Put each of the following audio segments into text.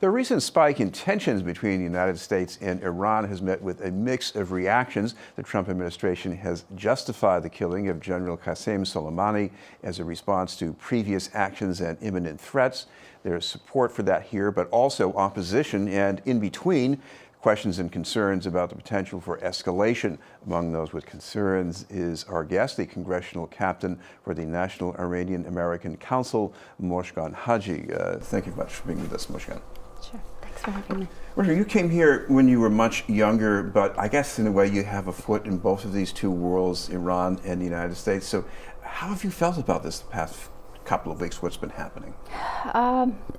The recent spike in tensions between the United States and Iran has met with a mix of reactions. The Trump administration has justified the killing of General Qasem Soleimani as a response to previous actions and imminent threats. There is support for that here, but also opposition, and in between, questions and concerns about the potential for escalation. Among those with concerns is our guest, the Congressional Captain for the National Iranian American Council, Mojgan Haji. Thank you much for being with us, Mojgan. Sure. Thanks for having me. Mojgan, you came here when you were much younger, but I guess in a way you have a foot in both of these two worlds, Iran and the United States. So how have you felt about this the past couple of weeks? What's been happening?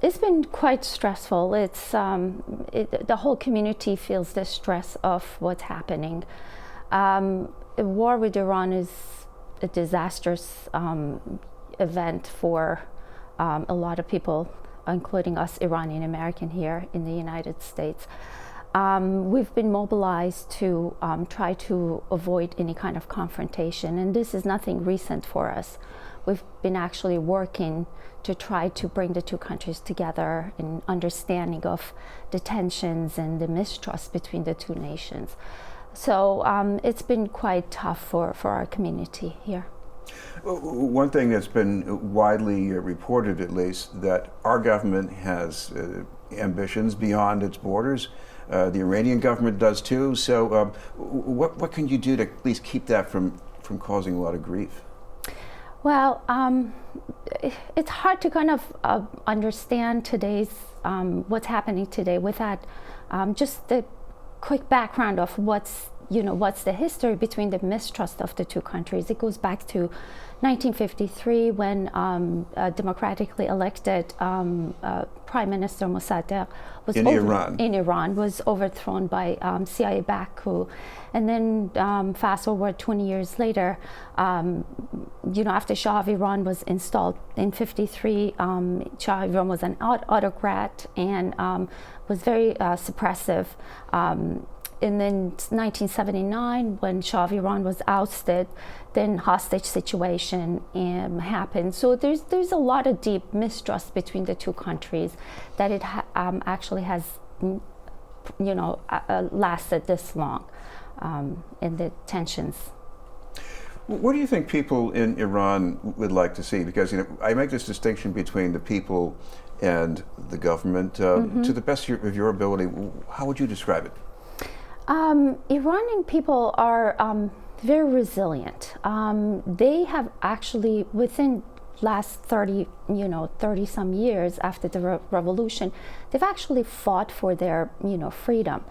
It's been quite stressful. It's the whole community feels the stress of what's happening. A war with Iran is a disastrous event for a lot of people, including us Iranian American here in the United States. We've been mobilized to try to avoid any kind of confrontation, and this is nothing recent for us. We've been actually working to try to bring the two countries together in understanding of the tensions and the mistrust between the two nations. So it's been quite tough for our community here. One thing that's been widely reported, at least, that our government has ambitions beyond its borders. The Iranian government does too. So what can you do to at least keep that from causing a lot of grief? Well, it's hard to kind of understand today's what's happening today without just the quick background of what's the history between the mistrust of the two countries. It goes back to 1953 when a democratically elected Prime Minister Mossadegh was in Iran was overthrown by CIA-backed coup, and then fast forward 20 years later, after Shah of Iran was installed in 53, Shah of Iran was an autocrat and was very suppressive. And then 1979, when Shah of Iran was ousted, then hostage situation happened. So there's a lot of deep mistrust between the two countries that it actually has, lasted this long in the tensions. What do you think people in Iran would like to see? Because I make this distinction between the people and the government. To the best of your ability, how would you describe it? Iranian people are very resilient. They have actually, within last 30 some years after the revolution, they've actually fought for their, freedom.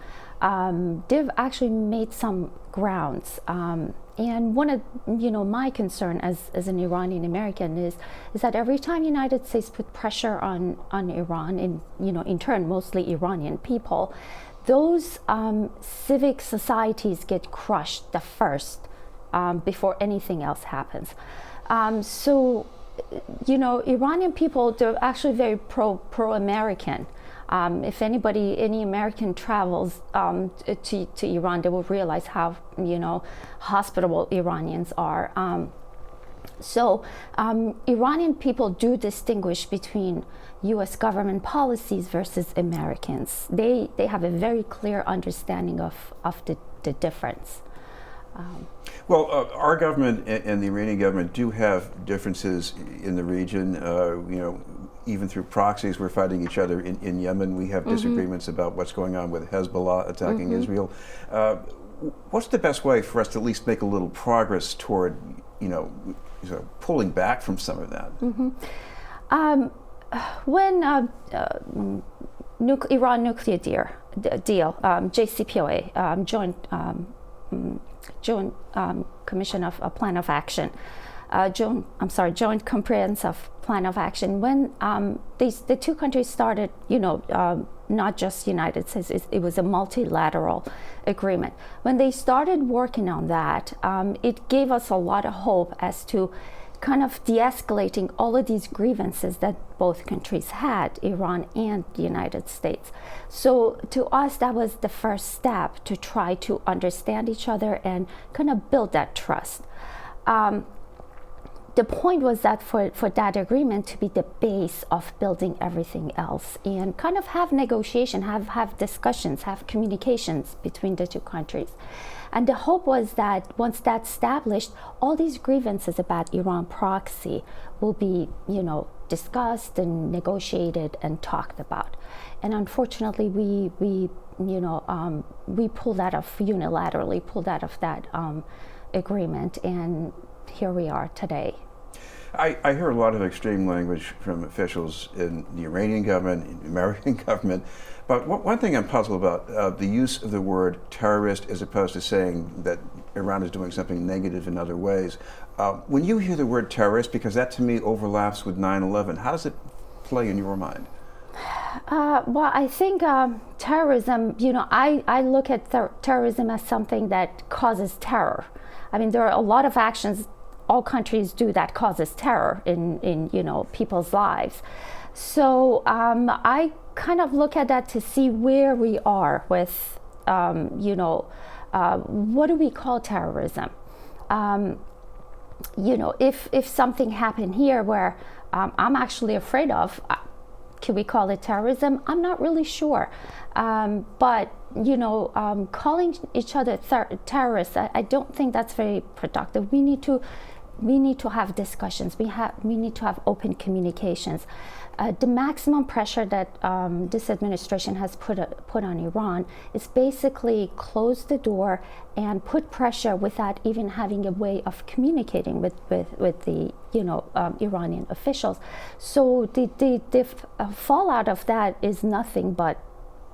They've actually made some grounds. And one of, my concern as an Iranian American is that every time the United States put pressure on Iran, and, in turn, mostly Iranian people, those civic societies get crushed the first before anything else happens. So, Iranian people, they're actually very pro-American. If any American travels to Iran, they will realize how, hospitable Iranians are. So Iranian people do distinguish between U.S. government policies versus Americans. They have a very clear understanding of the difference. Well, our government and the Iranian government do have differences in the region. Even through proxies, we're fighting each other in Yemen. We have disagreements about what's going on with Hezbollah attacking Israel. What's the best way for us to at least make a little progress toward, pulling back from some of that? When Iran nuclear deal, JCPOA, Joint Commission of Plan of Action, Joint Comprehensive Plan of Action. When the two countries started, not just United States, it was a multilateral agreement. When they started working on that, it gave us a lot of hope as to kind of de-escalating all of these grievances that both countries had, Iran and the United States. So to us, that was the first step to try to understand each other and kind of build that trust. the point was that for that agreement to be the base of building everything else and kind of have negotiation, have discussions, have communications between the two countries. And the hope was that once that's established, all these grievances about Iran proxy will be, discussed and negotiated and talked about. And unfortunately, we pulled out of, unilaterally pulled out of that agreement, and here we are today. I hear a lot of extreme language from officials in the Iranian government, in the American government, but one thing I'm puzzled about, the use of the word terrorist as opposed to saying that Iran is doing something negative in other ways. When you hear the word terrorist, because that to me overlaps with 9/11, how does it play in your mind? Well, I think terrorism, I look at terrorism as something that causes terror. I mean, there are a lot of actions all countries do that causes terror in people's lives. So I kind of look at that to see where we are with, what do we call terrorism? If something happened here where I'm actually afraid of, can we call it terrorism? I'm not really sure. But calling each other terrorists, I don't think that's very productive. We need to have discussions. We need to have open communications. The maximum pressure that this administration has put on Iran is basically close the door and put pressure without even having a way of communicating with the Iranian officials. So the fallout of that is nothing but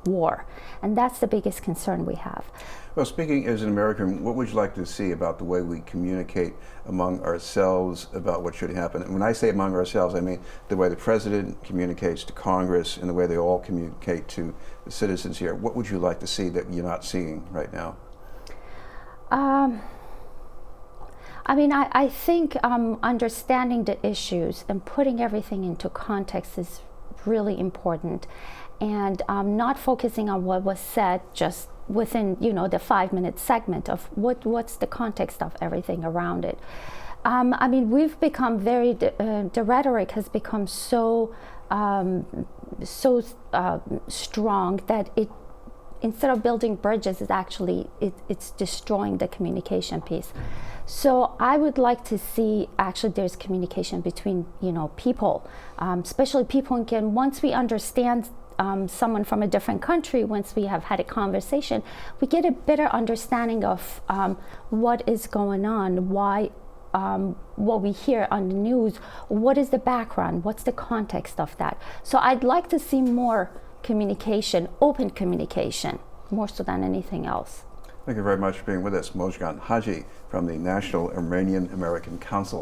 war, and that's the biggest concern we have. Well, speaking as an American, what would you like to see about the way we communicate among ourselves about what should happen? And when I say among ourselves, I mean the way the president communicates to Congress and the way they all communicate to the citizens here. What would you like to see that you're not seeing right now? I think understanding the issues and putting everything into context is really important, and not focusing on what was said just within the 5-minute segment of what's the context of everything around it. We've become very the rhetoric has become so strong that it, instead of building bridges, it's destroying the communication piece. So I would like to see actually there's communication between people, especially people can, once we understand someone from a different country, once we have had a conversation, we get a better understanding of what is going on, why, what we hear on the news, what is the background, what's the context of that. So I'd like to see more communication, open communication, more so than anything else. Thank you very much for being with us. Mojgan Haji from the National Iranian American Council.